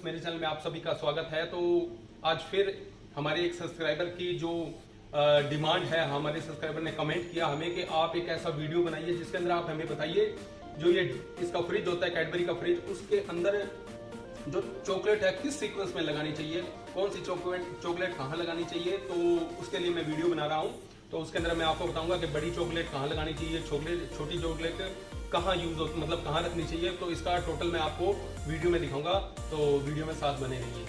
मेरे चैनल में आप सभी का स्वागत है। तो आज फिर हमारे एक सब्सक्राइबर की जो डिमांड है, हमारे सब्सक्राइबर ने कमेंट किया हमें कि आप एक ऐसा वीडियो बनाइए जिसके अंदर आप हमें बताइए जो ये इसका फ्रिज होता है, कैडबरी का फ्रिज, उसके अंदर जो चॉकलेट है किस सीक्वेंस में लगानी चाहिए, कौन सी चॉकलेट कहाँ लगानी चाहिए। तो उसके लिए मैं वीडियो बना रहा हूँ। तो उसके अंदर मैं आपको बताऊंगा कि बड़ी चॉकलेट कहाँ लगानी चाहिए, छोटी चॉकलेट कहाँ यूज हो, मतलब कहाँ रखनी चाहिए। तो इसका टोटल मैं आपको वीडियो में दिखाऊंगा, तो वीडियो में साथ बने रहिए।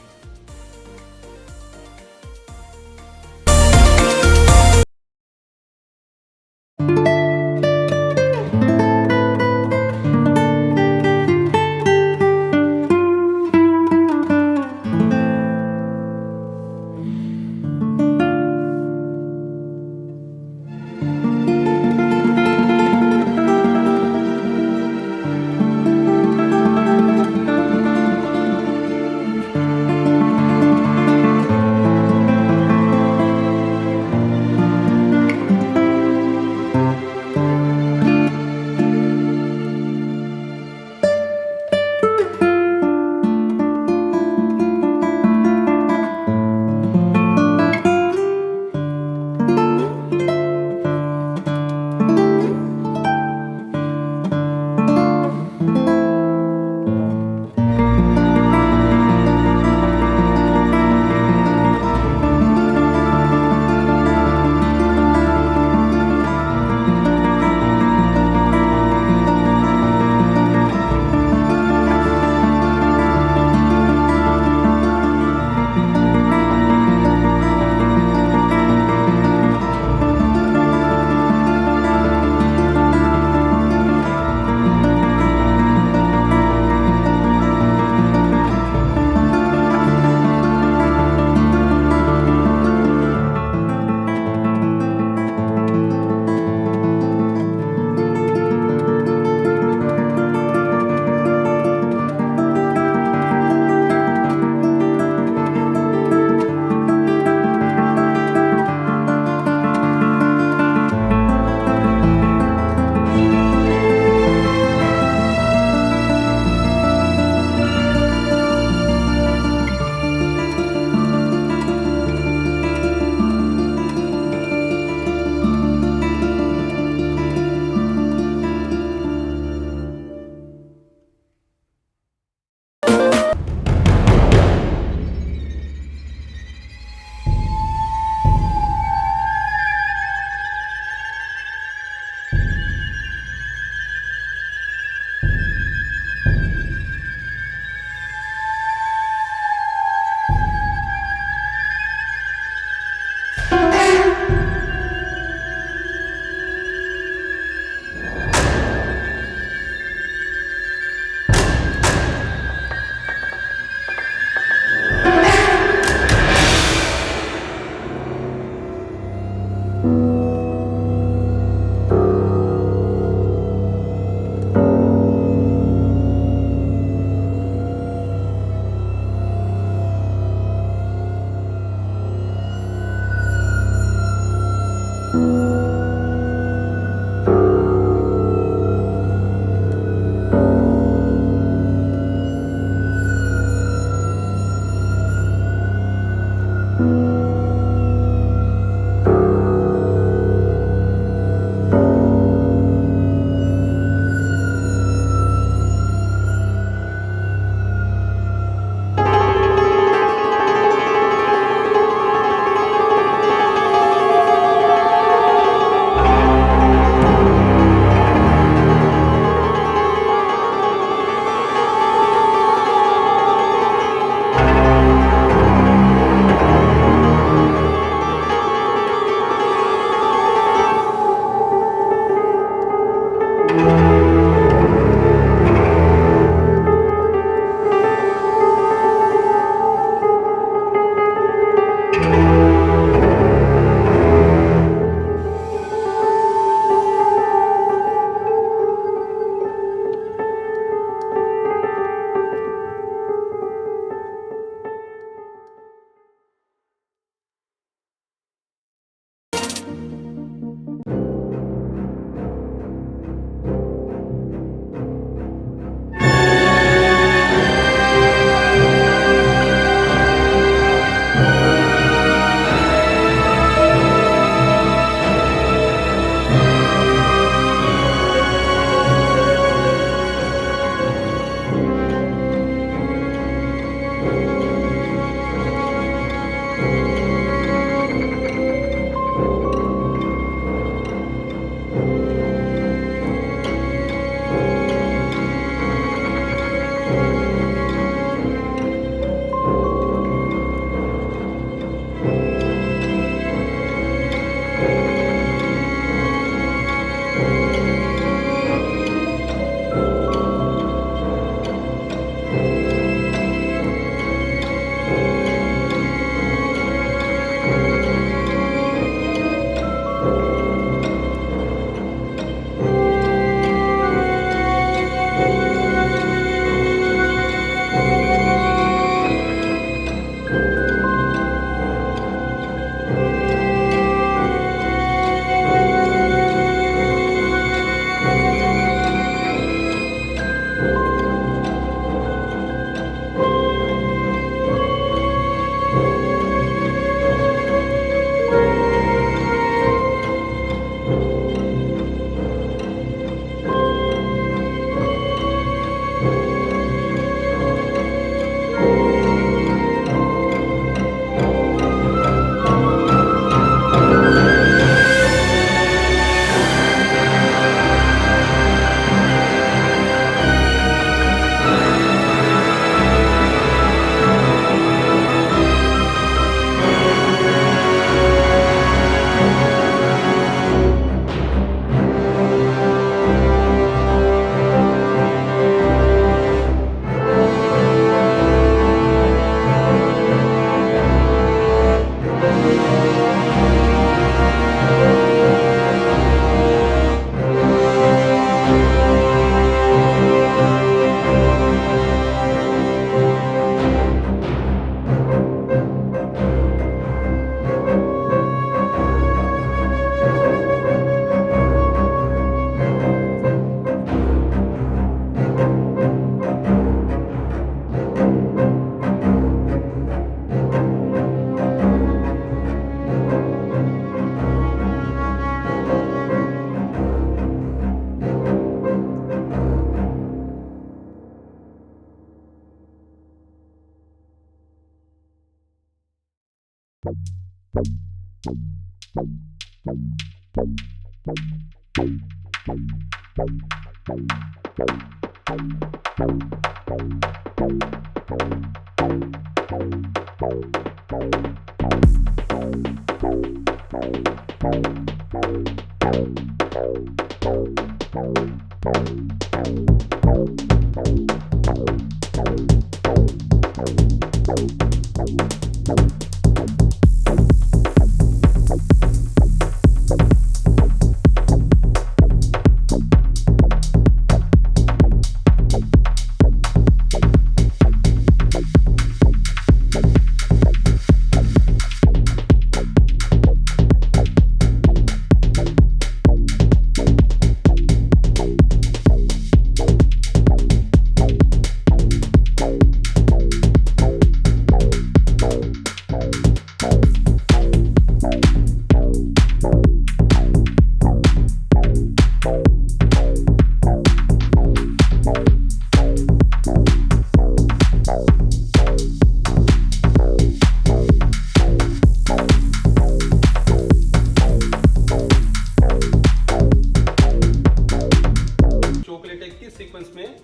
सीक्वेंस में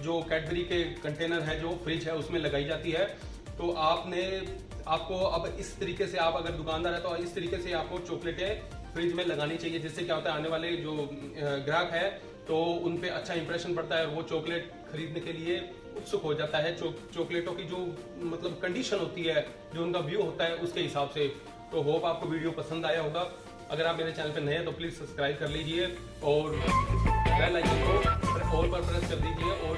जो कैडबरी के कंटेनर है, जो फ्रिज है, उसमें लगाई जाती है। तो आपको अब इस तरीके से, आप अगर दुकानदार है तो इस तरीके से आपको चॉकलेटें फ्रिज में लगानी चाहिए, जिससे क्या होता है आने वाले जो ग्राहक है तो उन पे अच्छा इंप्रेशन पड़ता है और वो चॉकलेट खरीदने के लिए उत्सुक हो जाता है। चॉकलेटों की जो मतलब कंडीशन होती है, जो उनका व्यू होता है, उसके हिसाब से। तो होप आपको वीडियो पसंद आया होगा। अगर आप मेरे चैनल पे नए हैं तो प्लीज़ सब्सक्राइब कर लीजिए और बेल आइकन को ऑल पर प्रेस कर दीजिए और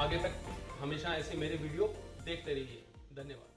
आगे तक हमेशा ऐसे मेरे वीडियो देखते रहिए। धन्यवाद।